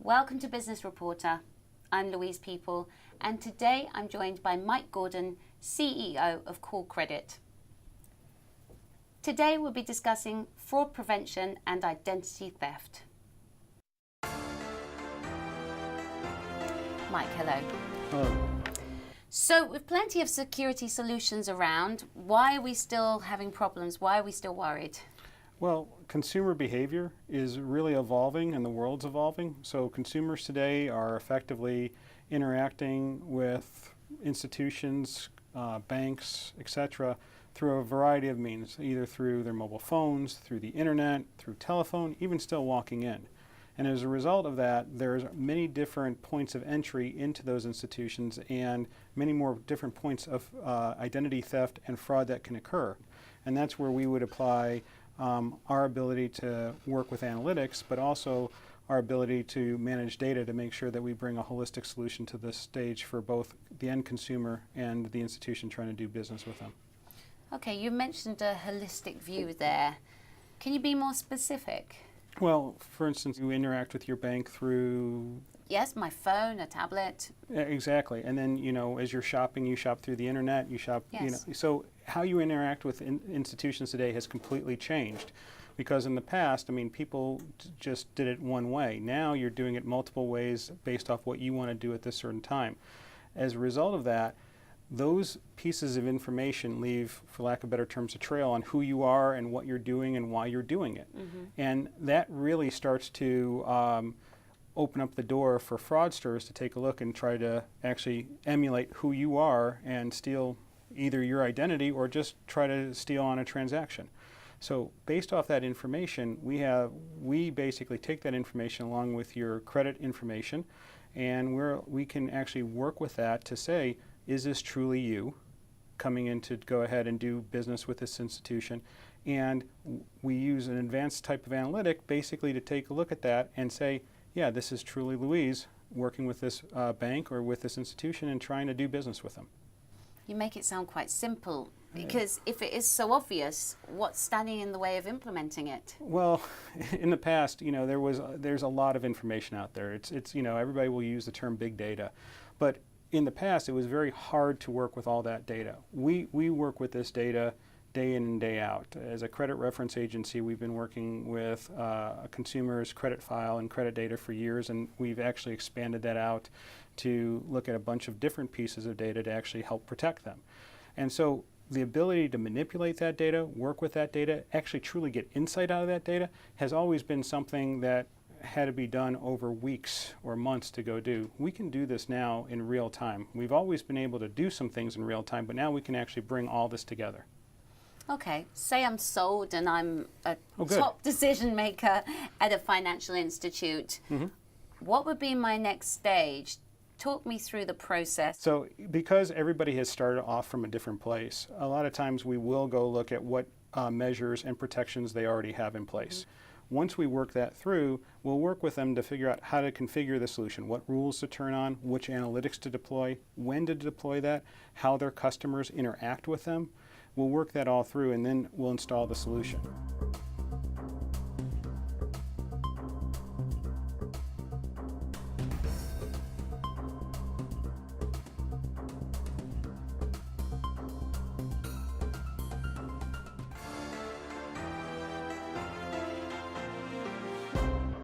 Welcome to Business Reporter. I'm Louise People, and today I'm joined by Mike Gordon, CEO of Callcredit. Today we'll be discussing fraud prevention and identity theft. Mike, hello. Hello. So with plenty of security solutions around, why are we still having problems? Why are we still worried? Well, consumer behavior is really evolving and the world's evolving. So consumers today are effectively interacting with institutions, banks, etc., through a variety of means, either through their mobile phones, through the internet, through telephone, even still walking in. And as a result of that, there's many different points of entry into those institutions and many more different points of identity theft and fraud that can occur. And that's where we would apply our ability to work with analytics, but also our ability to manage data to make sure that we bring a holistic solution to this stage for both the end consumer and the institution trying to do business with them. Okay, you mentioned a holistic view there. Can you be more specific? Well, for instance, you interact with your bank through... Yes, my phone, a tablet. Exactly. And then, as you're shopping, you shop through the internet, you shop, yes. So how you interact with institutions today has completely changed. Because in the past, people just did it one way. Now you're doing it multiple ways based off what you want to do at this certain time. As a result of that, those pieces of information leave, for lack of better terms, a trail on who you are and what you're doing and why you're doing it. Mm-hmm. And that really starts to open up the door for fraudsters to take a look and try to actually emulate who you are and steal either your identity or just try to steal on a transaction. So based off that information, we basically take that information along with your credit information, and we can actually work with that to say, is this truly you coming in to go ahead and do business with this institution? And we use an advanced type of analytic basically to take a look at that and say, yeah, this is truly Louise working with this bank or with this institution and trying to do business with them. You make it sound quite simple, because if it is so obvious, what's standing in the way of implementing it? Well, in the past, there's a lot of information out there. It's everybody will use the term big data, but in the past, it was very hard to work with all that data. We work with this data day in and day out. As a credit reference agency, we've been working with a consumer's credit file and credit data for years, and we've actually expanded that out to look at a bunch of different pieces of data to actually help protect them. And so the ability to manipulate that data, work with that data, actually truly get insight out of that data has always been something that had to be done over weeks or months to go do. We can do this now in real time. We've always been able to do some things in real time, but now we can actually bring all this together. Okay, say I'm sold and I'm a top decision maker at a financial institute. Mm-hmm. What would be my next stage? Talk me through the process. So because everybody has started off from a different place, a lot of times we will go look at what measures and protections they already have in place. Mm-hmm. Once we work that through, we'll work with them to figure out how to configure the solution, what rules to turn on, which analytics to deploy, when to deploy that, how their customers interact with them. We'll work that all through, and then we'll install the solution.